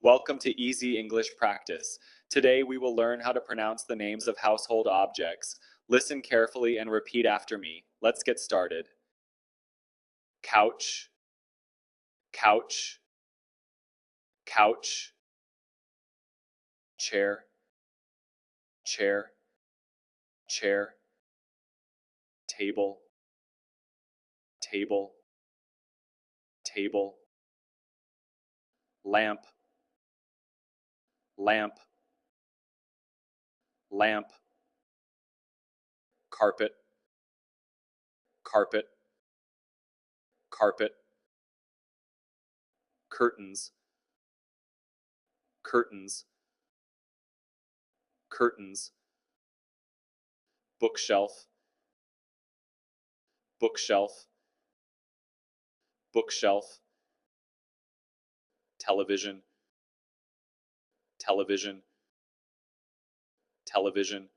Welcome to Easy English Practice. Today we will learn how to pronounce the names of household objects. Listen carefully and repeat after me. Let's get started. Couch, couch, couch. Chair, chair, chair. Table, table, table. Lamp, lamp, lamp. Carpet, carpet, carpet. Curtains, curtains, curtains. Bookshelf, bookshelf, bookshelf. Television, television, television.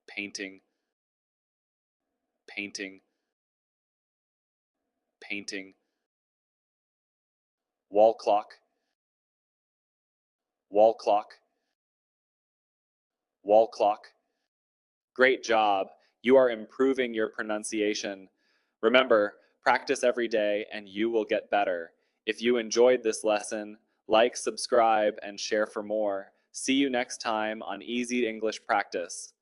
Painting, painting, painting. Wall clock, wall clock, wall clock. Great job. You are improving your pronunciation. Remember, practice every day and you will get better. If you enjoyed this lesson, like, subscribe, and share for more. See you next time on Easy English Practice.